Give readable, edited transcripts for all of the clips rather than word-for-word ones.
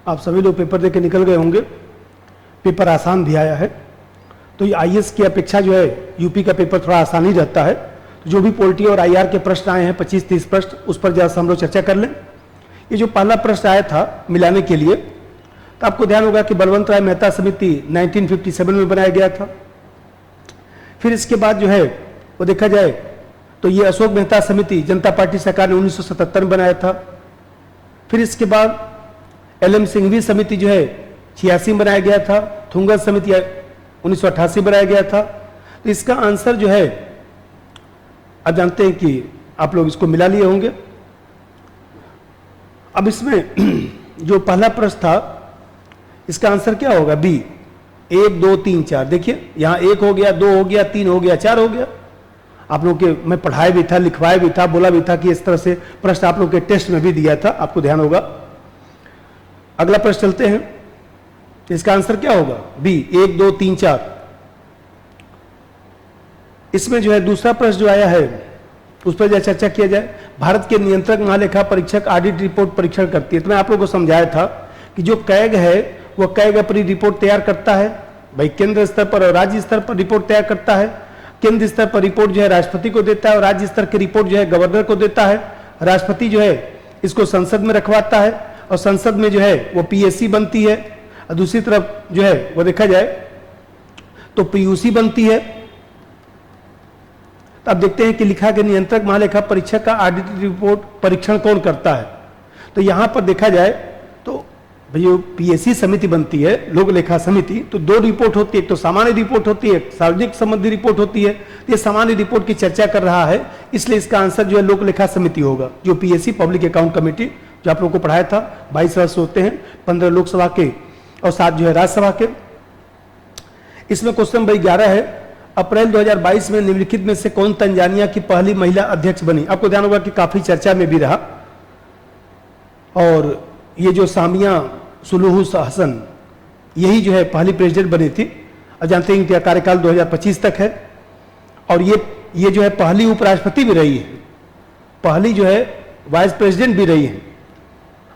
आप सभी लोग पेपर दे के निकल गए होंगे। पेपर आसान भी आया है, तो ये आईएएस की अपेक्षा जो है यूपी का पेपर थोड़ा आसान ही रहता है। तो जो भी पॉलिटी और आईआर के प्रश्न आए हैं 25-30 प्रश्न, उस पर जरा हम लोग चर्चा कर लें। ये जो पहला प्रश्न आया था मिलाने के लिए, तो आपको ध्यान होगा कि बलवंत राय मेहता समिति 1957 में बनाया गया था। फिर इसके बाद जो है वो देखा जाए तो ये अशोक मेहता समिति जनता पार्टी सरकार ने 1977 में बनाया था। फिर इसके बाद एलएम सिंघवी समिति जो है 86 में बनाया गया था। थुंगत समिति 1988 बनाया गया था। तो इसका आंसर जो है आप जानते हैं कि आप लोग इसको मिला लिए होंगे। अब इसमें जो पहला प्रश्न था इसका आंसर क्या होगा? बी, 1 2 3 4। देखिए यहां 1 हो गया, 2 हो गया, 3 हो गया, 4 हो गया। आप लोग के मैं पढ़ाया भी था, लिखवाया भी था, बोला भी था कि इस तरह से प्रश्न आप लोग के टेस्ट में भी दिया था, आपको ध्यान होगा। अगला प्रश्न चलते हैं, इसका आंसर क्या होगा? बी, 1 2 3 4। इसमें जो है दूसरा प्रश्न जो आया है उस पर जब चर्चा किया जाए, भारत के नियंत्रक महालेखा परीक्षक ऑडिट रिपोर्ट परीक्षण करती है। तो मैं आप लोगों को समझाया था कि जो कैग है वो कैग अपनी रिपोर्ट तैयार करता है, भाई केंद्र स्तर पर और राज्य स्तर पर रिपोर्ट तैयार करता है। केंद्र स्तर पर रिपोर्ट जो है राष्ट्रपति को देता है और राज्य स्तर की रिपोर्ट जो है गवर्नर को देता है। राष्ट्रपति जो है इसको संसद में रखवाता है और संसद में जो है वो पीएससी बनती है, और दूसरी तरफ जो है वो देखा जाए तो पीयूसी बनती है। तो अब देखते हैं कि लिखा के नियंत्रक महालेखा परीक्षक का ऑडिट रिपोर्ट परीक्षण कौन करता है। तो यहां पर देखा जाए तो भाई पीएससी समिति बनती है, लोक लेखा समिति, तो 2 रिपोर्ट होती है, एक तो सामान्य रिपोर्ट होती है, सार्वजनिक संबंधी रिपोर्ट होती है। ये सामान्य रिपोर्ट की चर्चा कर रहा है, इसलिए इसका आंसर जो है लोक लेखा समिति होगा। जो पीएससी पब्लिक अकाउंट कमेटी जो आप लोगों को पढ़ाया था, 22 सदस्य होते हैं, 15 लोकसभा के और 7 जो है राज्यसभा के। इसमें क्वेश्चन नंबर 11 है, अप्रैल 2022 में निम्नलिखित में से कौन तंजानिया की पहली महिला अध्यक्ष बनी? आपको ध्यान होगा कि काफी चर्चा में भी रहा, और ये जो सामिया सुलूहु हसन यही जो है पहली प्रेसिडेंट बनी थी। और जानते हैं कि कार्यकाल 2025 तक है, और ये जो है पहली उपराष्ट्रपति भी रही है, पहली जो है वाइस प्रेसिडेंट भी रही है।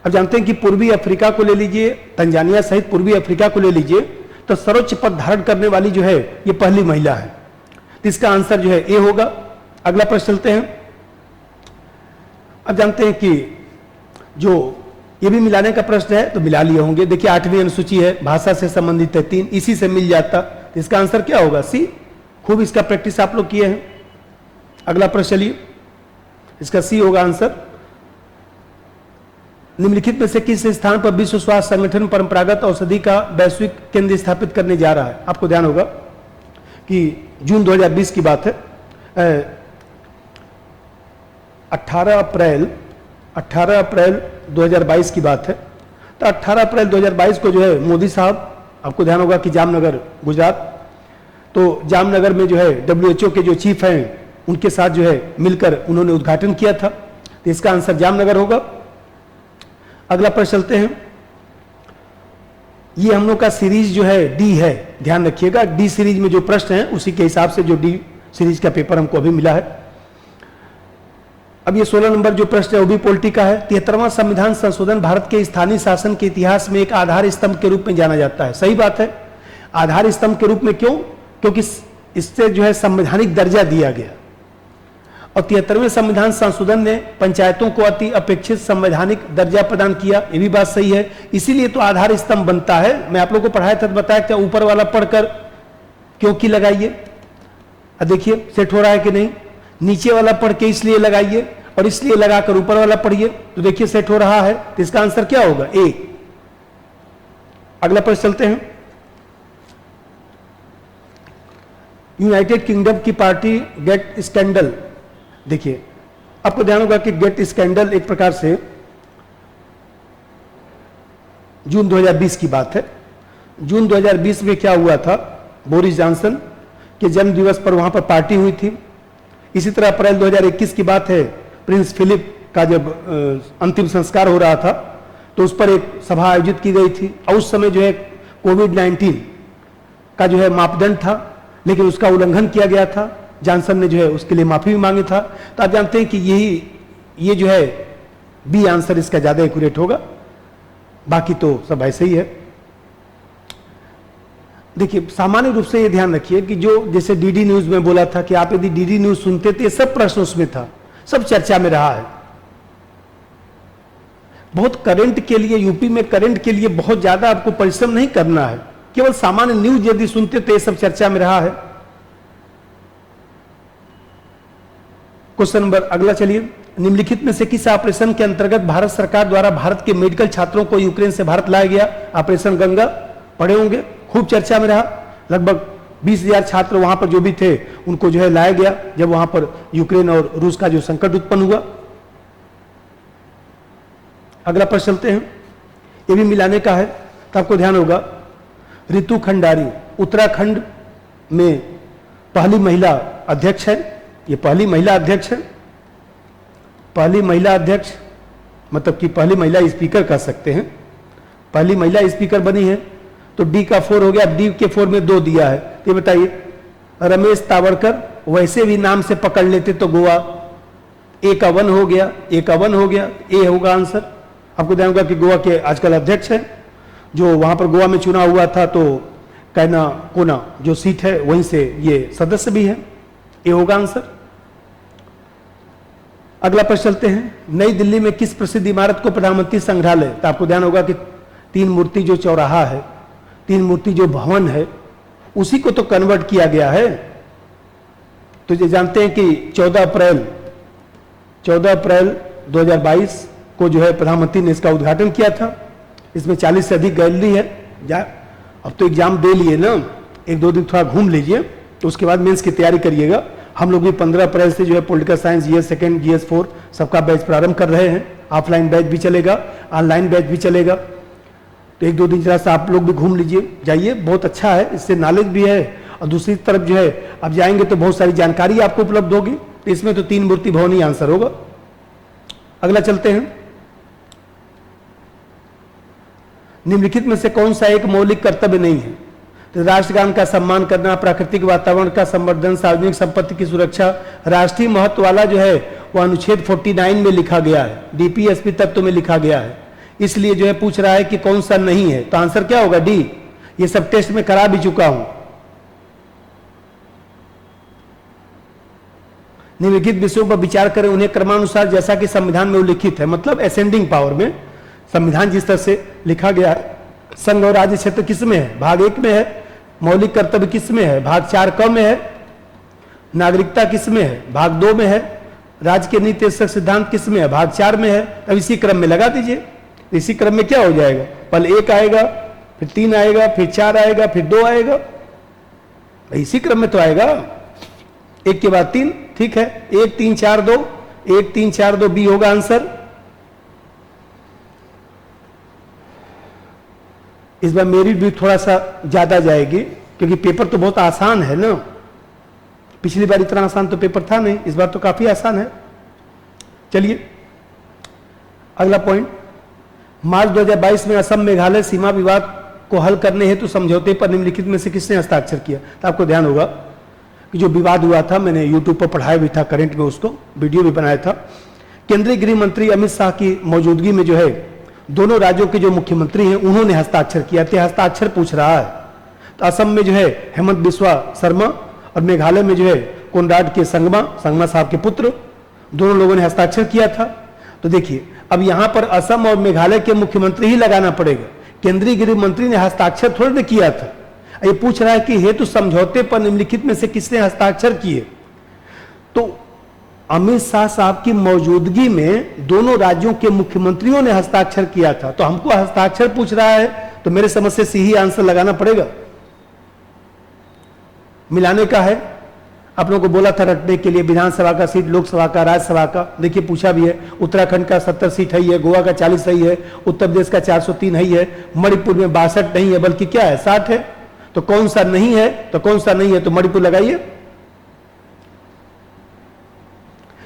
अब जानते हैं कि पूर्वी अफ्रीका को ले लीजिए, तंजानिया सहित पूर्वी अफ्रीका को ले लीजिए, तो सर्वोच्च पद धारण करने वाली जो है ये पहली महिला है। तो इसका आंसर जो है ए होगा। अगला प्रश्न चलते हैं। अब जानते हैं कि जो ये भी मिलाने का प्रश्न है तो मिला लिए होंगे। देखिए 8वीं अनुसूची है, भाषा से संबंधित है 3, इसी से मिल जाता। तो इसका आंसर क्या होगा? सी। खूब इसका प्रैक्टिस आप लोग किए हैं। अगला प्रश्न चलिए, इसका सी होगा आंसर। निम्नलिखित में से किस स्थान पर विश्व स्वास्थ्य संगठन परंपरागत औषधि का वैश्विक केंद्र स्थापित करने जा रहा है? आपको ध्यान होगा कि जून 2020 की बात है, 18 अप्रैल 2022 की बात है। तो 18 अप्रैल 2022 को जो है मोदी साहब, आपको ध्यान होगा कि जामनगर गुजरात, तो जामनगर में जो है WHO के जो चीफ हैं उनके साथ जो है मिलकर उन्होंने उद्घाटन किया था। तो इसका आंसर जामनगर होगा। अगला प्रश्न चलते हैं। ये हम लोग का सीरीज जो है डी है, ध्यान रखिएगा। डी सीरीज में जो प्रश्न हैं उसी के हिसाब से जो डी सीरीज का पेपर हमको अभी मिला है। अब ये 16 नंबर जो प्रश्न है वो भी पॉलिटी का है। 73वां संविधान संशोधन भारत के स्थानीय शासन के इतिहास में एक आधार स्तंभ के रूप में जाना जाता है। सही बात है। आधार स्तंभ के रूप में क्यों? क्योंकि इससे जो है संवैधानिक दर्जा दिया गया, और 73वें संविधान संशोधन ने पंचायतों को अति अपेक्षित संवैधानिक दर्जा प्रदान किया। ये भी बात सही है, इसीलिए तो आधार स्तंभ बनता है। मैं आप लोगों को पढ़ाया था, बताया क्या ऊपर वाला पढ़कर क्योंकि लगाइए। देखिए सेट हो रहा है कि नहीं? नीचे वाला पढ़ के इसलिए लगाइए, और इसलिए लगाकर ऊपर वाला पढ़िए, तो देखिए सेट हो रहा है। तो इसका आंसर क्या होगा? ए। अगला प्रश्न चलते हैं। यूनाइटेड किंगडम की पार्टी गेट स्कैंडल, देखिए आपको ध्यान होगा कि गेट स्कैंडल एक प्रकार से जून 2020 की बात है। जून 2020 में क्या हुआ था? बोरिस जॉनसन के जन्म दिवस पर वहां पर पार्टी हुई थी। इसी तरह अप्रैल 2021 की बात है, प्रिंस फिलिप का जब अंतिम संस्कार हो रहा था तो उस पर एक सभा आयोजित की गई थी, और उस समय जो है कोविड-19 का जो है मापदंड था, लेकिन उसका उल्लंघन किया गया था। जॉनसन ने जो है उसके लिए माफी भी मांगी था। तो आप जानते हैं कि ये जो है बी आंसर इसका ज्यादा एक्यूरेट होगा। बाकी तो सब ऐसे ही है। देखिए सामान्य रूप से ये ध्यान रखिए कि जो जैसे डीडी न्यूज में बोला था कि आप यदि डीडी न्यूज सुनते थे, सब प्रश्न उसमें था, सब चर्चा में रहा है। बहुत करंट के लिए, यूपी में करंट के लिए बहुत ज्यादा आपको परिश्रम नहीं करना है, केवल सामान्य न्यूज यदि सुनते तो ये सब चर्चा में रहा है। क्वेश्चन नंबर अगला चलिए, निम्नलिखित में से किस ऑपरेशन के अंतर्गत भारत सरकार द्वारा भारत के मेडिकल छात्रों को यूक्रेन से भारत लाया गया? ऑपरेशन गंगा, पढ़े होंगे, खूब चर्चा में रहा। लगभग 20,000 छात्र वहां पर जो भी थे उनको जो है लाया गया जब वहां पर यूक्रेन और रूस का जो संकट उत्पन्न हुआ। अगला प्रश्न चलते हैं, ये भी मिलाने का है तो आपको ध्यान होगा, रितु खंडारी उत्तराखंड में पहली महिला अध्यक्ष है। ये पहली महिला अध्यक्ष है, पहली महिला अध्यक्ष मतलब कि पहली महिला स्पीकर कह सकते हैं, पहली महिला स्पीकर बनी है। तो डी का 4 हो गया, डी के 4 में 2 दिया है। ये बताइए, रमेश तावड़कर, वैसे भी नाम से पकड़ लेते तो गोवा, ए का 1 हो गया, ए का 1 हो गया, ए होगा आंसर। आपको ध्यान होगा कि गोवा के आजकल अध्यक्ष है, जो वहां पर गोवा में चुनाव हुआ था तो कैना कोना जो सीट है वहीं से ये सदस्य भी है, ये होगा आंसर। अगला प्रश्न चलते हैं, नई दिल्ली में किस प्रसिद्ध इमारत को प्रधानमंत्री संग्रहालय, तो आपको ध्यान होगा कि 3 मूर्ति जो चौराहा है, 3 मूर्ति जो भवन है, उसी को तो कन्वर्ट किया गया है। तो ये जानते हैं कि 14 अप्रैल 2022 को जो है प्रधानमंत्री ने इसका उद्घाटन किया था। इसमें 40 से अधिक गैलरी है। अब तो एग्जाम दे लिए ना, 1-2 दिन थोड़ा घूम लीजिए, तो उसके बाद मेंस की तैयारी करिएगा। हम लोग भी 15 अप्रैल से जो है political science GS second GS 4 सबका बैच प्रारंभ कर रहे हैं। ऑफलाइन बैच भी चलेगा, ऑनलाइन बैच भी चलेगा। तो 1-2 दिन जरा सा आप लोग भी घूम लीजिए, जाइए, बहुत अच्छा है, इससे नॉलेज भी है और दूसरी तरफ जो है आप जाएंगे तो बहुत सारी जानकारी आपको उपलब्ध होगी। तो इसमें तो 3 मूर्ति भवन ही आंसर होगा। अगला चलते हैं, निम्नलिखित में से कौन सा एक मौलिक कर्तव्य नहीं है? तो राष्ट्रगान का सम्मान करना, प्राकृतिक वातावरण का संवर्धन, सार्वजनिक संपत्ति की सुरक्षा, राष्ट्रीय महत्व वाला जो है वो अनुच्छेद 49 में लिखा गया है, DPSP तत्व में लिखा गया है। इसलिए जो है पूछ रहा है कि कौन सा नहीं है, तो आंसर क्या होगा? डी। ये सब टेस्ट में करा भी चुका हूं। निम्नलिखित विषयों पर विचार करें, उन्हें क्रमानुसार जैसा कि संविधान में उल्लिखित है, मतलब असेंडिंग पावर में संविधान जिस तरह से लिखा गया है। संघ और राज्य क्षेत्र किस में है? भाग 1 में है। मौलिक कर्तव्य किस में है? भाग 4 क में है। नागरिकता किस में है? भाग 2 में है। राज्य के नीति सिद्धांत किस में है? भाग 4 में है। अब इसी क्रम में लगा दीजिए, इसी क्रम में क्या हो जाएगा? पहले 1 आएगा, फिर 3 आएगा, फिर 4 आएगा, फिर 2 आएगा, इसी क्रम में तो आएगा, 1 के बाद 3। ठीक है, 1 3 4 2, 1 3 4 2 बी होगा आंसर। इस बार मेरिट भी थोड़ा सा ज्यादा जाएगी क्योंकि पेपर तो बहुत आसान है ना, पिछली बार इतना आसान तो पेपर था नहीं, इस बार तो काफी आसान है। चलिए अगला पॉइंट, मार्च 2022 में असम मेघालय सीमा विवाद को हल करने हेतु समझौते पर निम्नलिखित में से किसने हस्ताक्षर किया? तो आपको ध्यान होगा कि जो विवाद हुआ था, मैंने यूट्यूब पर पढ़ाया भी था, करंट में उसको वीडियो भी बनाया था। केंद्रीय गृह मंत्री अमित शाह की मौजूदगी में जो है दोनों राज्यों के जो मुख्यमंत्री हैं उन्होंने हस्ताक्षर किया थे। हस्ताक्षर पूछ रहा है, तो असम में जो है हेमंत बिस्वा शर्मा और मेघालय में जो है कोनराड के संगमा साहब के पुत्र, दोनों लोगों ने हस्ताक्षर किया था। तो देखिए अब यहां पर असम और मेघालय के मुख्यमंत्री ही लगाना पड़ेगा, केंद्रीय गृह मंत्री ने हस्ताक्षर थोड़ी ना किया था। ये पूछ रहा है कि हेतु समझौते पर निम्नलिखित में से किसने हस्ताक्षर किए? तो अमित शाह साहब की मौजूदगी में दोनों राज्यों के मुख्यमंत्रियों ने हस्ताक्षर किया था। तो हमको हस्ताक्षर पूछ रहा है तो मेरे समझ से सी ही आंसर लगाना पड़ेगा। मिलाने का है, आप लोगों को बोला था रटने के लिए, विधानसभा का सीट, लोकसभा का, राज्यसभा का, देखिए पूछा भी है। उत्तराखंड का 70 सीट है, गोवा का 40 ही है, उत्तर प्रदेश का 403 है, मणिपुर में 62 नहीं है बल्कि क्या है 60 है। तो कौन सा नहीं है? तो कौन सा नहीं है? तो मणिपुर लगाइए।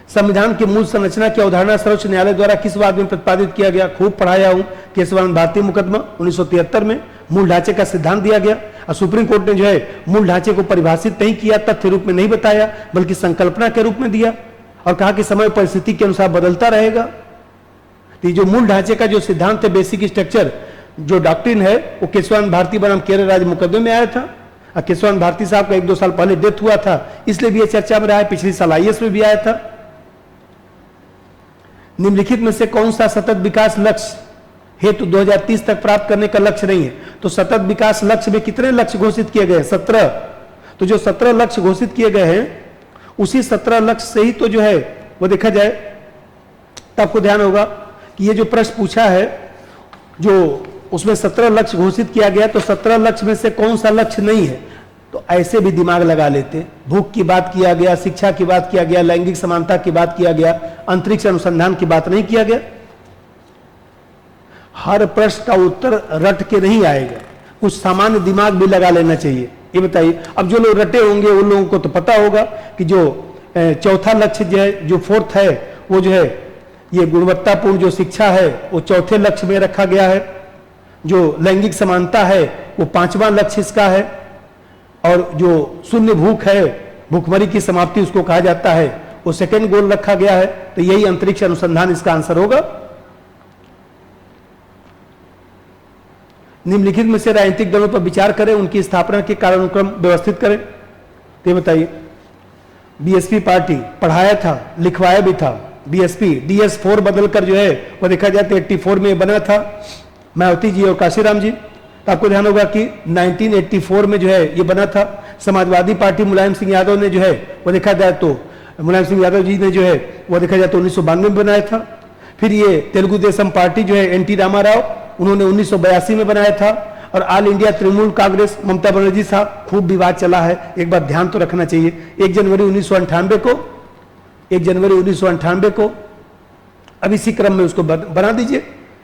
संविधान की मूल संरचना की अवधारणा सर्वोच्च न्यायालय द्वारा किस वाद में प्रतिपादित किया गया? खूब पढ़ाया हूं, केशवानंद भारती मुकदमा 1973 में मूल ढांचे का सिद्धांत दिया गया और सुप्रीम कोर्ट ने जो है मूल ढांचे को परिभाषित नहीं किया, तथ्य रूप में नहीं बताया बल्कि संकल्पना के रूप में दिया और कहा कि समय परिस्थिति के अनुसार बदलता रहेगा। तो जो मूल ढांचे का जो सिद्धांत है, बेसिक स्ट्रक्चर, जो डॉक्ट्रिन है वो केशवानंद भारती बनाम केरल राज्य मुकदमे में आया था। और केशवानंद भारती साहब का 1-2 साल पहले डेथ हुआ था, इसलिए भी ये चर्चा में रहा है। पिछले साल IAS में भी आया था। निम्नलिखित में से कौन सा सतत विकास लक्ष्य हेतु 2030 तक प्राप्त करने का लक्ष्य नहीं है? तो सतत विकास लक्ष्य में कितने लक्ष्य घोषित किए गए? 17। तो जो 17 लक्ष्य घोषित किए गए हैं उसी 17 लक्ष्य से ही तो जो है वो देखा जाए तो आपको ध्यान होगा कि ये जो प्रश्न पूछा है, जो उसमें 17 लक्ष्य घोषित किया गया, तो 17 लक्ष्य में से कौन सा लक्ष्य नहीं है? तो ऐसे भी दिमाग लगा लेते। भूख की बात किया गया, शिक्षा की बात किया गया, लैंगिक समानता की बात किया गया, अंतरिक्ष अनुसंधान की बात नहीं किया गया। हर प्रश्न का उत्तर रट के नहीं आएगा, कुछ सामान्य दिमाग भी लगा लेना चाहिए। ये बताइए, अब जो लोग रटे होंगे उन लोगों को तो पता होगा कि जो चौथा लक्ष्य जो है, जो 4th है, वो जो है ये गुणवत्तापूर्ण जो शिक्षा है वो चौथे लक्ष्य में रखा गया है। जो लैंगिक समानता है वो 5वां लक्ष्य इसका है। और जो शून्य भूख है, भूखमरी की समाप्ति उसको कहा जाता है, वो 2nd गोल रखा गया है। तो यही अंतरिक्ष अनुसंधान इसका आंसर होगा। निम्नलिखित में से राजनीतिक दलों पर विचार करें, उनकी स्थापना के कालानुक्रम व्यवस्थित करें। तो ये बताइए, BSP पार्टी पढ़ाया था, लिखवाया भी था। BSP DS4 बदलकर जो है वो देखा जाए तो 84 में बना था, मायावती जी और काशीराम जी। तो आपको ध्यान होगा कि 1984 में जो है ये बना था। समाजवादी पार्टी मुलायम सिंह यादव ने जो है वो देखा जाए तो मुलायम सिंह यादव जी ने जो है वो देखा जाए तो 1992 में बनाया था। फिर ये तेलुगु देशम पार्टी जो है NT रामाराव, उन्होंने 1982 में बनाया था। और ऑल इंडिया तृणमूल कांग्रेस ममता बनर्जी साहब, खूब विवाद चला है, एक बार ध्यान तो रखना चाहिए। 1 जनवरी 1998 को अब इसी क्रम में उसको बना दीजिए।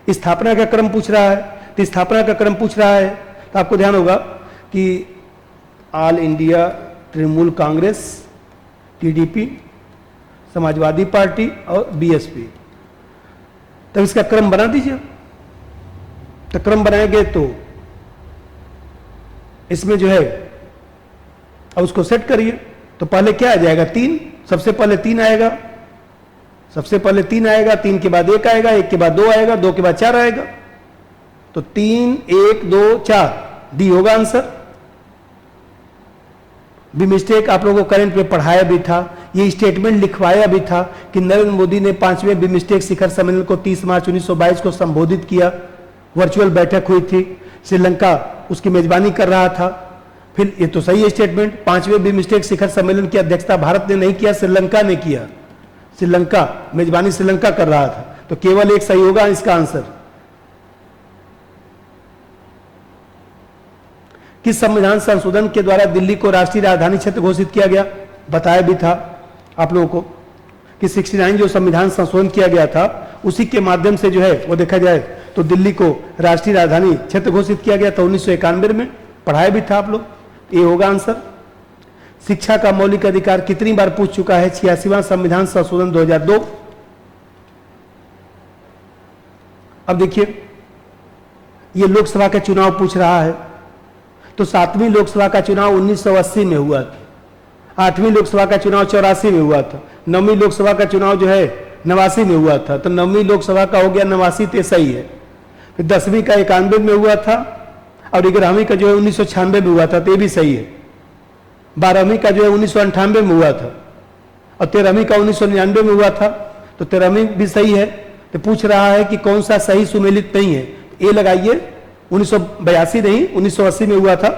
स्थापना का क्रम पूछ रहा है, तो स्थापना का क्रम पूछ रहा है तो आपको ध्यान होगा कि all India Trinamool Congress, TDP, Samajwadi party और BSP, तब इसका क्रम बना दीजिए। तो क्रम बनाएंगे तो इसमें जो है अब उसको सेट करिए। तो पहले क्या आ जाएगा? 3। सबसे पहले 3 आएगा, सबसे पहले 3 आएगा, 3 के बाद 1 आएगा, 1 के बाद 2 आएगा, 2 के बाद 4 आएगा। तो 3, 1, 2, 4 डी होगा आंसर। बिमस्टेक आप लोगों को करंट में पढ़ाया भी था, ये स्टेटमेंट लिखवाया भी था कि नरेंद्र मोदी ने 5वें बिमस्टेक शिखर सम्मेलन को 30 मार्च 1922 को संबोधित किया। वर्चुअल बैठक हुई थी, श्रीलंका उसकी मेजबानी कर रहा था। फिर ये तो सही है स्टेटमेंट, 5वें बिमस्टेक शिखर सम्मेलन की अध्यक्षता भारत ने नहीं किया, श्रीलंका ने किया। श्रीलंका मेजबानी श्रीलंका कर रहा था, तो केवल एक सही होगा इसका आंसर। किस संविधान संशोधन के द्वारा दिल्ली को राष्ट्रीय राजधानी क्षेत्र घोषित किया गया? बताया भी था आप लोगों को कि 69 जो संविधान संशोधन किया गया था उसी के माध्यम से जो है वो देखा जाए तो दिल्ली को राष्ट्रीय राजधानी क्षेत्र घोषित किया गया था 1991 में। पढ़ाया भी था आप लोग, ये होगा आंसर। शिक्षा का मौलिक अधिकार कितनी बार पूछ चुका है? 86वां संविधान संशोधन 2002। अब देखिए, ये लोकसभा का चुनाव पूछ रहा है, तो 7वीं लोकसभा का चुनाव 1980 में हुआ था, 8वीं लोकसभा का चुनाव 84 में हुआ था, 9वीं लोकसभा का चुनाव जो है 89 में हुआ था। तो 9वीं लोकसभा का हो गया 89, तो सही है। फिर 10वीं का 91 में हुआ था और 11वीं का जो है 1996 में हुआ था, तो ये भी सही है। 12वीं का जो है 1998 में हुआ था और 13वीं का 1999 में हुआ था, तो 13वीं भी सही है। तो पूछ रहा है कि कौन सा सही सुमेलित नहीं है, ये लगाइए। 1982 नहीं, 1980 में हुआ था।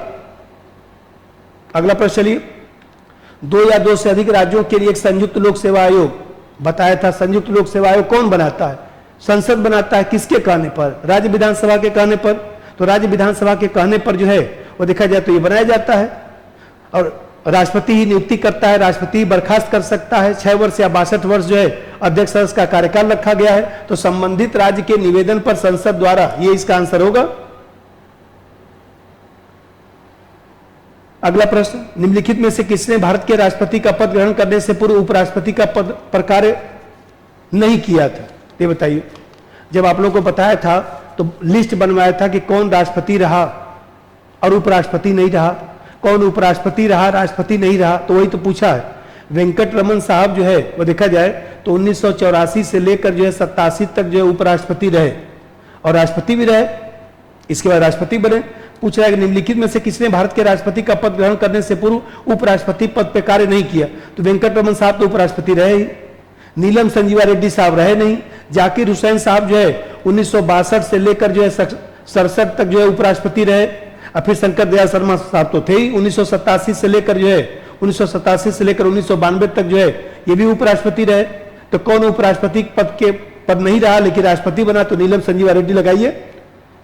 अगला प्रश्न चलिए, 2 या 2 से अधिक राज्यों के लिए एक संयुक्त लोक सेवा आयोग बताया था। संयुक्त लोक सेवा आयोग कौन बनाता है? संसद बनाता है। किसके कहने पर? राज्य विधानसभा के कहने पर। तो राज्य विधानसभा के कहने पर जो है वो देखा जाए तो ये बनाया जाता है और राष्ट्रपति ही नियुक्ति करता है, राष्ट्रपति ही बर्खास्त कर सकता है। 6 वर्ष या 62 वर्ष जो है अध्यक्ष सदस्य का कार्यकाल रखा गया है। तो संबंधित राज्य के निवेदन पर संसद द्वारा, ये इसका आंसर होगा। अगला प्रश्न, निम्नलिखित में से किसने भारत के राष्ट्रपति का पद ग्रहण करने से पूर्व उपराष्ट्रपति का पद पर कार्य नहीं किया था? ये बताइए। जब आप लोगों को बताया था तो लिस्ट बनवाया था कि कौन राष्ट्रपति रहा और उपराष्ट्रपति नहीं रहा, कौन उपराष्ट्रपति रहा राष्ट्रपति नहीं रहा, तो वही तो पूछा है। वेंकट रमन साहब जो है वो देखा जाए तो 1984 से लेकर जो है 87 तक जो है उपराष्ट्रपति रहे और राष्ट्रपति भी रहे। इसके बाद राष्ट्रपति बने। पूछ रहा है कि निम्नलिखित में से किसने भारत के राष्ट्रपति का पद ग्रहण करने से पूर्व उपराष्ट्रपति पद पे कार्य नहीं किया? तो वेंकट रमन साहब तो उपराष्ट्रपति रहे ही, नीलम संजीवा रेड्डी साहब रहे नहीं, जाकिर हुसैन साहब जो है 1962 से लेकर जो है 67 तक जो है उपराष्ट्रपति रहे, और फिर शंकर दयाल शर्मा साहब तो थे ही, 1987 से लेकर जो है 1987 से लेकर 1992 तक जो है ये भी उपराष्ट्रपति रहे। तो कौन उपराष्ट्रपति पद नहीं रहा लेकिन राष्ट्रपति बना? तो नीलम संजीवा रेड्डी लगाइए।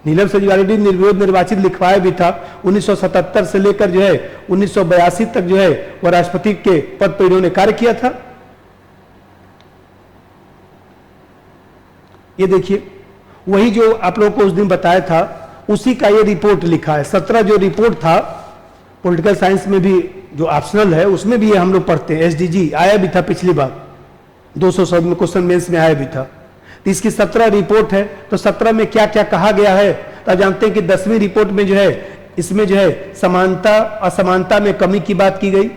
नीलम संजीवा रेड्डी निर्विरोध निर्वाचित लिखवाया भी था। 1977 से लेकर जो है 1982 तक जो है वह राष्ट्रपति के पद पर इन्होंने कार्य किया था। ये देखिए, वही जो आप लोगों को उस दिन बताया था उसी का ये रिपोर्ट लिखा है। 17 जो रिपोर्ट था पॉलिटिकल साइंस में भी जो ऑप्शनल है उसमें भी ये हम लोग पढ़ते हैं। एसडीजी आया भी था पिछली बार, 200 शब्द में क्वेश्चन मेंस में आया भी था। तो इसकी 17 रिपोर्ट है, तो 17 में क्या क्या कहा गया है? तो आप जानते हैं कि 10वीं रिपोर्ट में जो है इसमें जो है समानता असमानता में कमी की बात की गई।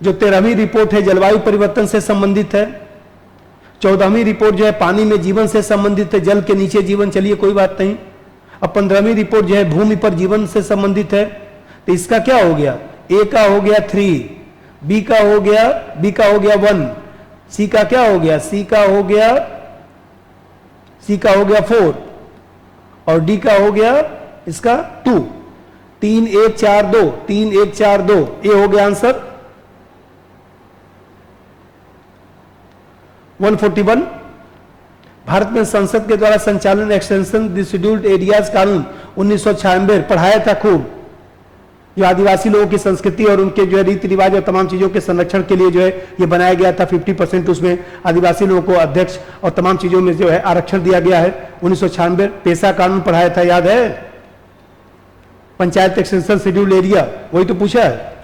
जो 13वीं रिपोर्ट है जलवायु परिवर्तन से संबंधित है। 14वीं रिपोर्ट जो है पानी में जीवन से संबंधित है, जल के नीचे जीवन, चलिए कोई बात नहीं। अब 15वीं रिपोर्ट जो है भूमि पर जीवन से संबंधित है। तो इसका क्या हो गया? ए का हो गया 3, बी का हो गया 1, सी का क्या हो गया? सी का हो गया 4 और डी का हो गया इसका 2। 3 1 4 2, 3 1 4 2, ये हो गया आंसर। 141 भारत में संसद के द्वारा संचालन एक्सटेंशन द शेड्यूल्ड एरियाज कानून 1996 पढ़ाया था खूब। जो आदिवासी लोगों की संस्कृति और उनके जो है रीति रिवाज और तमाम चीजों के संरक्षण के लिए जो है ये बनाया गया था। 50% उसमें आदिवासी लोगों को अध्यक्ष और तमाम चीजों में जो है आरक्षण दिया गया है। 1996 पेशा कानून पढ़ाया था, याद है? पंचायत एक्सटेंशन शेड्यूल्ड एरिया, वही तो पूछा है।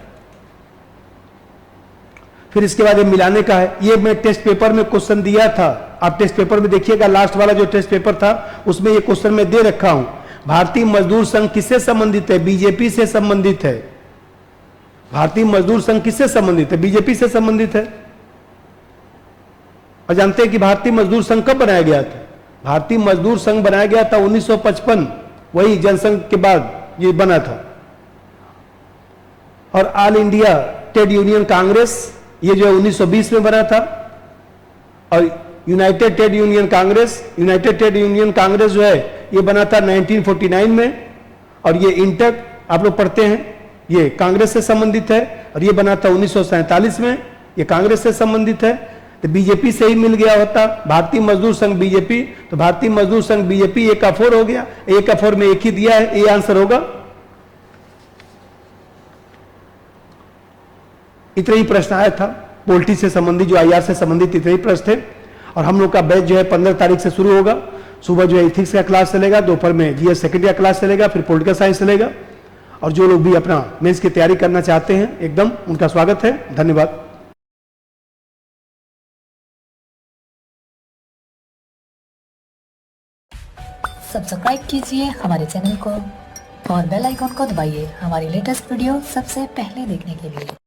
फिर इसके बाद ये मिलाने का है। ये मैं टेस्ट पेपर में क्वेश्चन दिया था, आप टेस्ट पेपर में देखिएगा, लास्ट वाला जो टेस्ट पेपर था उसमें ये क्वेश्चन मैं दे रखा हूं। भारतीय मजदूर संघ किससे संबंधित है? बीजेपी से संबंधित है। भारतीय मजदूर संघ किससे संबंधित है? बीजेपी से संबंधित है। और जानते हैं कि भारतीय मजदूर संघ कब बनाया गया था? भारतीय मजदूर संघ बनाया गया था 1955, वही जनसंघ के बाद ये बना था। और all India trade union Congress ये जो है 1920 में बना था। और यूनाइटेड ट्रेड यूनियन कांग्रेस जो है ये बना था 1949 में। और ये इंटक आप लोग पढ़ते हैं, ये कांग्रेस से संबंधित है। और ये बना था 1947 में, ये कांग्रेस से संबंधित है। तो बीजेपी से ही मिल गया होता भारतीय मजदूर संघ बीजेपी, तो भारतीय मजदूर संघ बीजेपी 1 का 4 हो गया। 1 का 4 में 1 ही दिया है, ये आंसर होगा। इतने ही प्रश्न आया था पोल्ट्री से संबंधित, जो आईआर से संबंधित इतने ही प्रश्न थे। और हम लोग का बैच जो है 15 तारीख से शुरू होगा। सुबह जो है इथिक्स का क्लास चलेगा, दोपहर में जीएस सेकेंड ईयर क्लास चलेगा, फिर पॉलिटिकल साइंस चलेगा। और जो लोग भी अपना मेंस की तैयारी करना चाहते हैं एकदम उनका स्वागत है। धन्यवाद। सब्सक्राइब कीजिए हमारे चैनल को और बेल आइकॉन को दबाइए हमारी लेटेस्ट वीडियो सबसे पहले देखने के लिए।